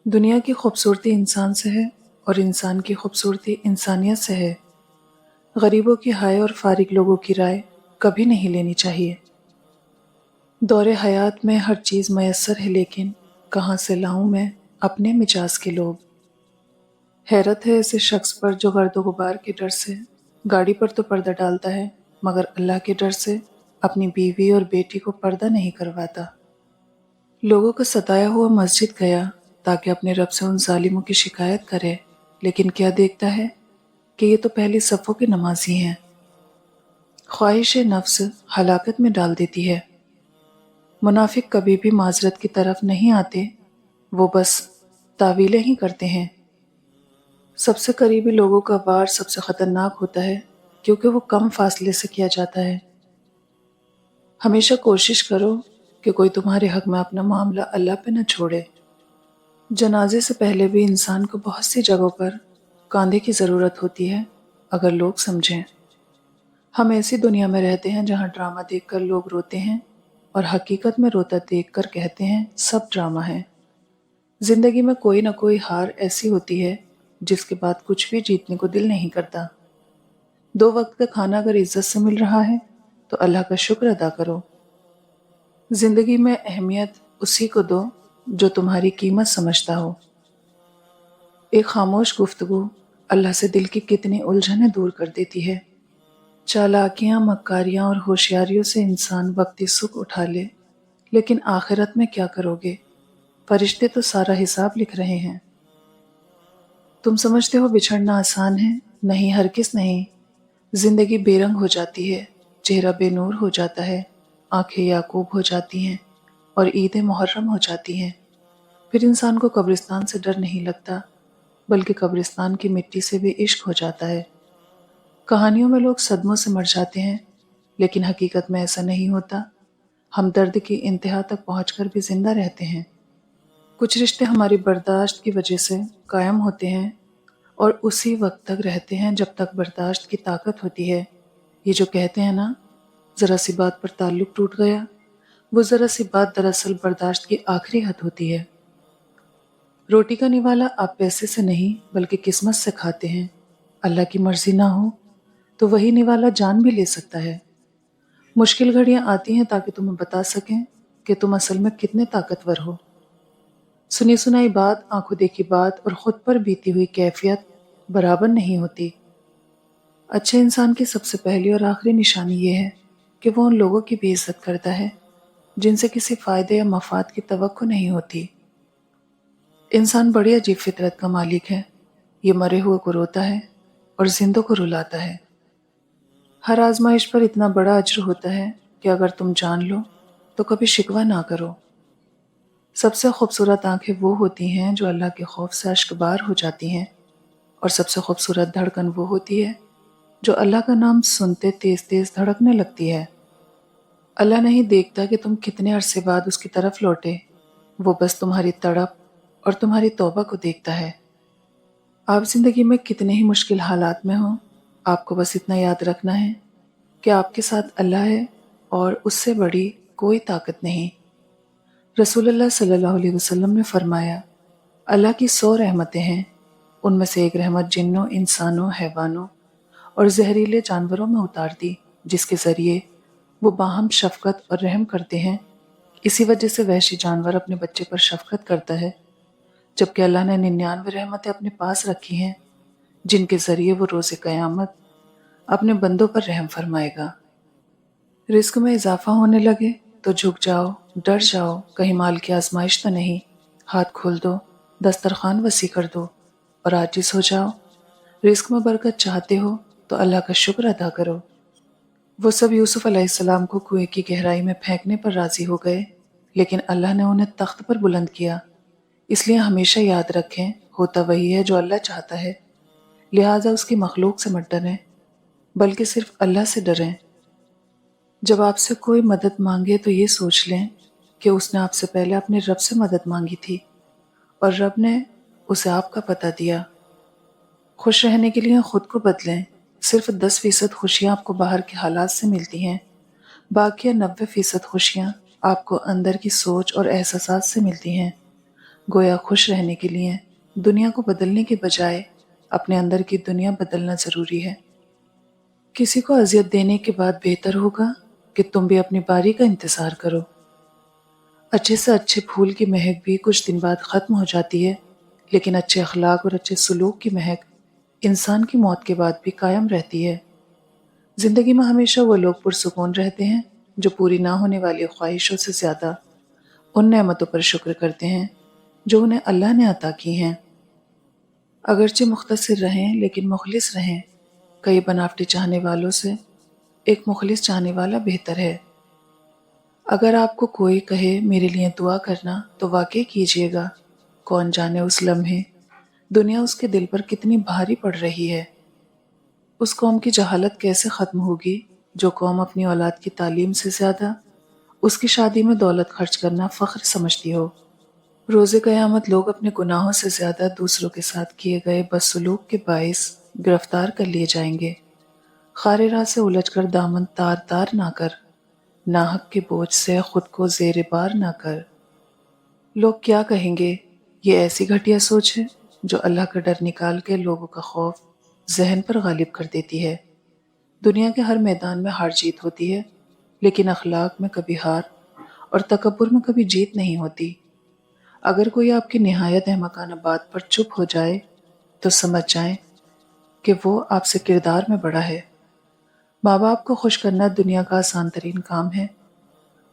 دنیا کی خوبصورتی انسان سے ہے اور انسان کی خوبصورتی انسانیت سے ہے۔ غریبوں کی ہائے اور فارغ لوگوں کی رائے کبھی نہیں لینی چاہیے۔ دور حیات میں ہر چیز میسر ہے، لیکن کہاں سے لاؤں میں اپنے مجاز کے لوگ۔ حیرت ہے ایسے شخص پر جو گرد و غبار کے ڈر سے گاڑی پر تو پردہ ڈالتا ہے، مگر اللہ کے ڈر سے اپنی بیوی اور بیٹی کو پردہ نہیں کرواتا۔ لوگوں کا ستایا ہوا مسجد گیا تاکہ اپنے رب سے ان ظالموں کی شکایت کرے، لیکن کیا دیکھتا ہے کہ یہ تو پہلی صفوں کے نمازی ہیں۔ خواہش نفس ہلاکت میں ڈال دیتی ہے۔ منافق کبھی بھی معذرت کی طرف نہیں آتے، وہ بس تاویلیں ہی کرتے ہیں۔ سب سے قریبی لوگوں کا وار سب سے خطرناک ہوتا ہے، کیونکہ وہ کم فاصلے سے کیا جاتا ہے۔ ہمیشہ کوشش کرو کہ کوئی تمہارے حق میں اپنا معاملہ اللہ پہ نہ چھوڑے۔ جنازے سے پہلے بھی انسان کو بہت سی جگہوں پر کاندھے کی ضرورت ہوتی ہے، اگر لوگ سمجھیں۔ ہم ایسی دنیا میں رہتے ہیں جہاں ڈرامہ دیکھ کر لوگ روتے ہیں اور حقیقت میں روتا دیکھ کر کہتے ہیں سب ڈرامہ ہے۔ زندگی میں کوئی نہ کوئی ہار ایسی ہوتی ہے جس کے بعد کچھ بھی جیتنے کو دل نہیں کرتا۔ 2 وقت کا کھانا اگر عزت سے مل رہا ہے تو اللہ کا شکر ادا کرو۔ زندگی میں اہمیت اسی کو دو جو تمہاری قیمت سمجھتا ہو۔ ایک خاموش گفتگو اللہ سے دل کی کتنی الجھنیں دور کر دیتی ہے۔ چالاکیاں، مکاریاں اور ہوشیاریوں سے انسان وقتی سکھ اٹھا لے، لیکن آخرت میں کیا کرو گے؟ فرشتے تو سارا حساب لکھ رہے ہیں۔ تم سمجھتے ہو بچھڑنا آسان ہے؟ نہیں، ہرگز نہیں۔ زندگی بے رنگ ہو جاتی ہے، چہرہ بے نور ہو جاتا ہے، آنکھیں یعقوب ہو جاتی ہیں اور عید محرم ہو جاتی ہیں۔ پھر انسان کو قبرستان سے ڈر نہیں لگتا، بلکہ قبرستان کی مٹی سے بھی عشق ہو جاتا ہے۔ کہانیوں میں لوگ صدموں سے مر جاتے ہیں، لیکن حقیقت میں ایسا نہیں ہوتا۔ ہم درد کی انتہا تک پہنچ کر بھی زندہ رہتے ہیں۔ کچھ رشتے ہماری برداشت کی وجہ سے قائم ہوتے ہیں اور اسی وقت تک رہتے ہیں جب تک برداشت کی طاقت ہوتی ہے۔ یہ جو کہتے ہیں نا، ذرا سی بات پر تعلق ٹوٹ گیا، وہ ذرا سی بات دراصل برداشت کی آخری حد ہوتی ہے۔ روٹی کا نوالا آپ پیسے سے نہیں بلکہ قسمت سے کھاتے ہیں۔ اللہ کی مرضی نہ ہو تو وہی نوالا جان بھی لے سکتا ہے۔ مشکل گھڑیاں آتی ہیں تاکہ تمہیں بتا سکیں کہ تم اصل میں کتنے طاقتور ہو۔ سنی سنائی بات، آنکھوں دیکھی بات اور خود پر بیتی ہوئی کیفیت برابر نہیں ہوتی۔ اچھے انسان کی سب سے پہلی اور آخری نشانی یہ ہے کہ وہ ان لوگوں کی بھی عزت کرتا ہے جن سے کسی فائدے یا مفاد کی توقع نہیں ہوتی۔ انسان بڑی عجیب فطرت کا مالک ہے، یہ مرے ہوئے کو روتا ہے اور زندوں کو رلاتا ہے۔ ہر آزمائش پر اتنا بڑا اجر ہوتا ہے کہ اگر تم جان لو تو کبھی شکوہ نہ کرو۔ سب سے خوبصورت آنکھیں وہ ہوتی ہیں جو اللہ کے خوف سے اشکبار ہو جاتی ہیں، اور سب سے خوبصورت دھڑکن وہ ہوتی ہے جو اللہ کا نام سنتے تیز تیز دھڑکنے لگتی ہے۔ اللہ نہیں دیکھتا کہ تم کتنے عرصے بعد اس کی طرف لوٹے، وہ بس تمہاری تڑپ اور تمہاری توبہ کو دیکھتا ہے۔ آپ زندگی میں کتنے ہی مشکل حالات میں ہوں، آپ کو بس اتنا یاد رکھنا ہے کہ آپ کے ساتھ اللہ ہے اور اس سے بڑی کوئی طاقت نہیں۔ رسول اللہ صلی اللہ علیہ وسلم نے فرمایا، اللہ کی 100 رحمتیں ہیں، ان میں سے ایک رحمت جنوں، انسانوں، حیوانوں اور زہریلے جانوروں میں اتار دی، جس کے ذریعے وہ باہم شفقت اور رحم کرتے ہیں۔ اسی وجہ سے وحشی جانور اپنے بچے پر شفقت کرتا ہے، جبکہ اللہ نے 99 رحمتیں اپنے پاس رکھی ہیں جن کے ذریعے وہ روز قیامت اپنے بندوں پر رحم فرمائے گا۔ رزق میں اضافہ ہونے لگے تو جھک جاؤ، ڈر جاؤ، کہیں مال کی آزمائش تو نہیں۔ ہاتھ کھول دو، دسترخوان وسیع کر دو اور عاجز ہو جاؤ۔ رزق میں برکت چاہتے ہو تو اللہ کا شکر ادا کرو۔ وہ سب یوسف علیہ السلام کو کنویں کی گہرائی میں پھینکنے پر راضی ہو گئے، لیکن اللہ نے انہیں تخت پر بلند کیا۔ اس لیے ہمیشہ یاد رکھیں، ہوتا وہی ہے جو اللہ چاہتا ہے، لہٰذا اس کی مخلوق سے مت ڈریں بلکہ صرف اللہ سے ڈریں۔ جب آپ سے کوئی مدد مانگے تو یہ سوچ لیں کہ اس نے آپ سے پہلے اپنے رب سے مدد مانگی تھی اور رب نے اسے آپ کا پتہ دیا۔ خوش رہنے کے لیے خود کو بدلیں۔ صرف 10% خوشیاں آپ کو باہر کے حالات سے ملتی ہیں، باقی 90% خوشیاں آپ کو اندر کی سوچ اور احساسات سے ملتی ہیں۔ گویا خوش رہنے کے لیے دنیا کو بدلنے کے بجائے اپنے اندر کی دنیا بدلنا ضروری ہے۔ کسی کو اذیت دینے کے بعد بہتر ہوگا کہ تم بھی اپنی باری کا انتظار کرو۔ اچھے سے اچھے پھول کی مہک بھی کچھ دن بعد ختم ہو جاتی ہے، لیکن اچھے اخلاق اور اچھے سلوک کی مہک انسان کی موت کے بعد بھی قائم رہتی ہے۔ زندگی میں ہمیشہ وہ لوگ پرسکون رہتے ہیں جو پوری نہ ہونے والی خواہشوں سے زیادہ ان نعمتوں پر شکر کرتے ہیں جو انہیں اللہ نے عطا کی ہیں۔ اگرچہ مختصر رہیں لیکن مخلص رہیں۔ کئی بناوٹی چاہنے والوں سے ایک مخلص چاہنے والا بہتر ہے۔ اگر آپ کو کوئی کہے میرے لیے دعا کرنا تو واقعی کیجیے گا۔ کون جانے اس لمحے دنیا اس کے دل پر کتنی بھاری پڑ رہی ہے۔ اس قوم کی جہالت کیسے ختم ہوگی جو قوم اپنی اولاد کی تعلیم سے زیادہ اس کی شادی میں دولت خرچ کرنا فخر سمجھتی ہو۔ روز قیامت لوگ اپنے گناہوں سے زیادہ دوسروں کے ساتھ کیے گئے بدسلوک کے باعث گرفتار کر لیے جائیں گے۔ خارے راہ سے الجھ کر دامن تار تار نہ کر، ناحق کے بوجھ سے خود کو زیر بار نہ کر۔ لوگ کیا کہیں گے، یہ ایسی گھٹیا سوچ ہے جو اللہ کا ڈر نکال کے لوگوں کا خوف ذہن پر غالب کر دیتی ہے۔ دنیا کے ہر میدان میں ہار جیت ہوتی ہے، لیکن اخلاق میں کبھی ہار اور تکبر میں کبھی جیت نہیں ہوتی۔ اگر کوئی آپ کی نہایت احمقانہ بات پر چپ ہو جائے تو سمجھ جائیں کہ وہ آپ سے کردار میں بڑا ہے۔ ماں باپ کو خوش کرنا دنیا کا آسان ترین کام ہے۔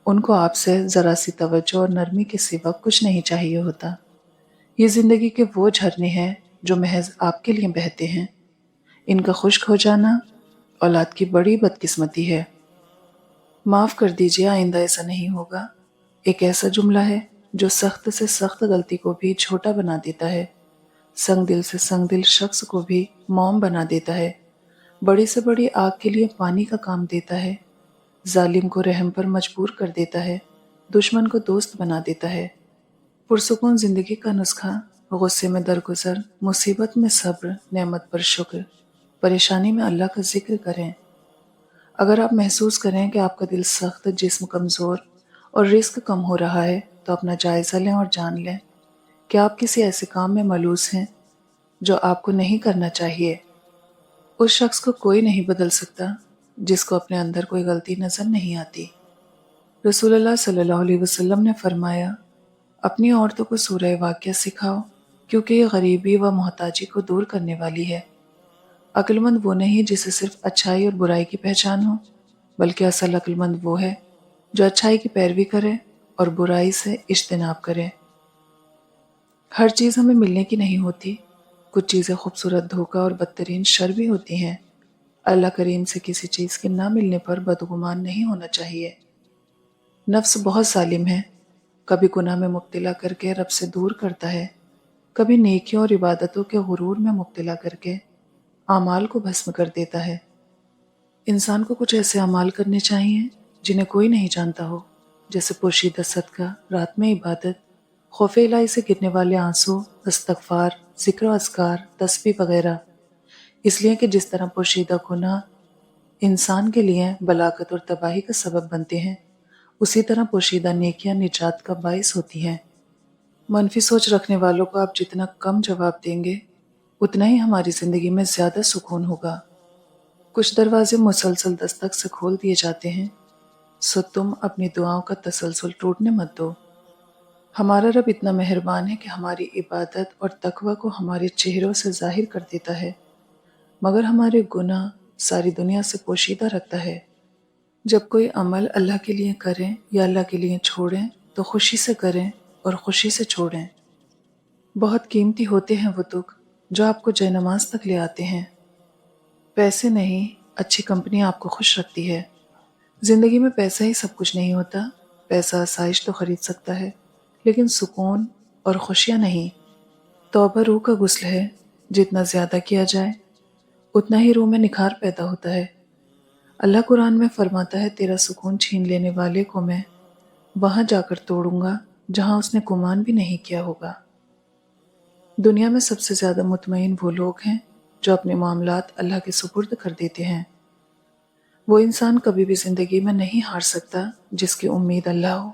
ان کو آپ سے ذرا سی توجہ اور نرمی کے سوا کچھ نہیں چاہیے ہوتا۔ یہ زندگی کے وہ جھرنے ہیں جو محض آپ کے لیے بہتے ہیں۔ ان کا خشک ہو جانا اولاد کی بڑی بدقسمتی ہے۔ معاف کر دیجیے، آئندہ ایسا نہیں ہوگا۔ ایک ایسا جملہ ہے جو سخت سے سخت غلطی کو بھی چھوٹا بنا دیتا ہے، سنگ دل سے سنگ دل شخص کو بھی موم بنا دیتا ہے، بڑی سے بڑی آگ کے لیے پانی کا کام دیتا ہے، ظالم کو رحم پر مجبور کر دیتا ہے، دشمن کو دوست بنا دیتا ہے۔ پرسکون زندگی کا نسخہ: غصے میں درگزر، مصیبت میں صبر، نعمت پر شکر، پریشانی میں اللہ کا ذکر کریں۔ اگر آپ محسوس کریں کہ آپ کا دل سخت، جسم کمزور اور رزق کم ہو رہا ہے تو اپنا جائزہ لیں اور جان لیں کہ آپ کسی ایسے کام میں ملوث ہیں جو آپ کو نہیں کرنا چاہیے۔ اس شخص کو کوئی نہیں بدل سکتا جس کو اپنے اندر کوئی غلطی نظر نہیں آتی۔ رسول اللہ صلی اللہ علیہ وسلم نے فرمایا، اپنی عورتوں کو سورہ واقعہ سکھاؤ کیونکہ یہ غریبی و محتاجی کو دور کرنے والی ہے۔ عقل مند وہ نہیں جسے صرف اچھائی اور برائی کی پہچان ہو، بلکہ اصل عقل مند وہ ہے جو اچھائی کی پیروی کرے اور برائی سے اجتناب کرے۔ ہر چیز ہمیں ملنے کی نہیں ہوتی، کچھ چیزیں خوبصورت دھوکہ اور بدترین شر بھی ہوتی ہیں۔ اللہ کریم سے کسی چیز کے نہ ملنے پر بدگمان نہیں ہونا چاہیے۔ نفس بہت ظالم ہے، کبھی گناہ میں مبتلا کر کے رب سے دور کرتا ہے، کبھی نیکیوں اور عبادتوں کے غرور میں مبتلا کر کے اعمال کو بھسم کر دیتا ہے۔ انسان کو کچھ ایسے اعمال کرنے چاہیے جنہیں کوئی نہیں جانتا ہو، جیسے پوشیدہ صدقہ، رات میں عبادت، خوف الہی سے گرنے والے آنسو، استغفار، ذکر و اذکار، تسبیح وغیرہ۔ اس لیے کہ جس طرح پوشیدہ گناہ انسان کے لیے بلاغت اور تباہی کا سبب بنتے ہیں، اسی طرح پوشیدہ نیکیاں نجات کا باعث ہوتی ہیں۔ منفی سوچ رکھنے والوں کو آپ جتنا کم جواب دیں گے اتنا ہی ہماری زندگی میں زیادہ سکون ہوگا۔ کچھ دروازے مسلسل دستک سے کھول دیے جاتے ہیں، سو تم اپنی دعاؤں کا تسلسل ٹوٹنے مت دو۔ ہمارا رب اتنا مہربان ہے کہ ہماری عبادت اور تقوی کو ہمارے چہروں سے ظاہر کر دیتا ہے، مگر ہمارے گناہ ساری دنیا سے پوشیدہ رکھتا ہے۔ جب کوئی عمل اللہ کے لیے کریں یا اللہ کے لیے چھوڑیں تو خوشی سے کریں اور خوشی سے چھوڑیں۔ بہت قیمتی ہوتے ہیں وہ دکھ جو آپ کو جے نماز تک لے آتے ہیں۔ پیسے نہیں، اچھی کمپنی آپ کو خوش رکھتی ہے۔ زندگی میں پیسہ ہی سب کچھ نہیں ہوتا۔ پیسہ آسائش تو خرید سکتا ہے، لیکن سکون اور خوشیاں نہیں۔ توبہ روح کا غسل ہے، جتنا زیادہ کیا جائے اتنا ہی روح میں نکھار پیدا ہوتا ہے۔ اللہ قرآن میں فرماتا ہے، تیرا سکون چھین لینے والے کو میں وہاں جا کر توڑوں گا جہاں اس نے گمان بھی نہیں کیا ہوگا۔ دنیا میں سب سے زیادہ مطمئن وہ لوگ ہیں جو اپنے معاملات اللہ کے سپرد کر دیتے ہیں۔ وہ انسان کبھی بھی زندگی میں نہیں ہار سکتا جس کی امید اللہ ہو۔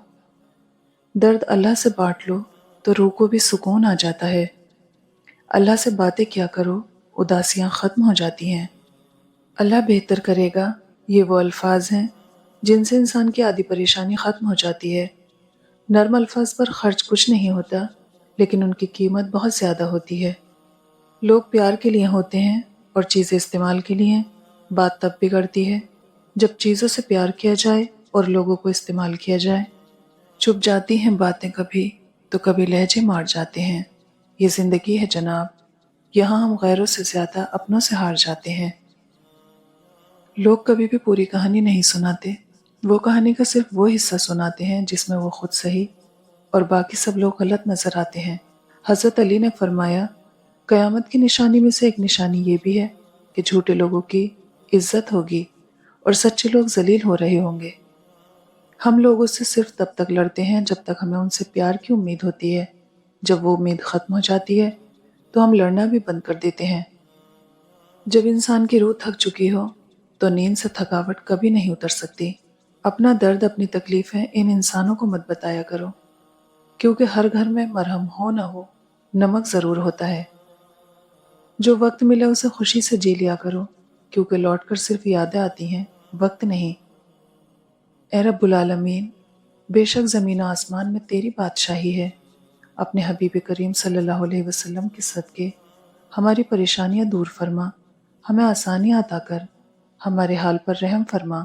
درد اللہ سے بانٹ لو تو روح کو بھی سکون آ جاتا ہے۔ اللہ سے باتیں کیا کرو، اداسیاں ختم ہو جاتی ہیں۔ اللہ بہتر کرے گا، یہ وہ الفاظ ہیں جن سے انسان کی آدھی پریشانی ختم ہو جاتی ہے۔ نرم الفاظ پر خرچ کچھ نہیں ہوتا، لیکن ان کی قیمت بہت زیادہ ہوتی ہے۔ لوگ پیار کے لیے ہوتے ہیں اور چیزیں استعمال کے لیے۔ بات تب بگڑتی ہے جب چیزوں سے پیار کیا جائے اور لوگوں کو استعمال کیا جائے۔ چھپ جاتی ہیں باتیں کبھی تو کبھی لہجے مار جاتے ہیں۔ یہ زندگی ہے جناب، یہاں ہم غیروں سے زیادہ اپنوں سے ہار جاتے ہیں۔ لوگ کبھی بھی پوری کہانی نہیں سناتے، وہ کہانی کا صرف وہ حصہ سناتے ہیں جس میں وہ خود صحیح اور باقی سب لوگ غلط نظر آتے ہیں۔ حضرت علی نے فرمایا، قیامت کی نشانی میں سے ایک نشانی یہ بھی ہے کہ جھوٹے لوگوں کی عزت ہوگی اور سچے لوگ ذلیل ہو رہے ہوں گے۔ ہم لوگوں سے صرف تب تک لڑتے ہیں جب تک ہمیں ان سے پیار کی امید ہوتی ہے۔ جب وہ امید ختم ہو جاتی ہے تو ہم لڑنا بھی بند کر دیتے ہیں۔ جب انسان کی روح تھک چکی ہو تو نیند سے تھکاوٹ کبھی نہیں اتر سکتی۔ اپنا درد، اپنی تکلیفیں ان انسانوں کو مت بتایا کرو، کیونکہ ہر گھر میں مرہم ہو نہ ہو، نمک ضرور ہوتا ہے۔ جو وقت ملا اسے خوشی سے جی لیا کرو، کیونکہ لوٹ کر صرف یادیں آتی ہیں، وقت نہیں۔ اے رب العالمین، بے شک زمین و آسمان میں تیری بادشاہی ہے۔ اپنے حبیب کریم صلی اللہ علیہ وسلم کے صدقے ہماری پریشانیاں دور فرما، ہمیں آسانیاں عطا کر، ہمارے حال پر رحم فرما۔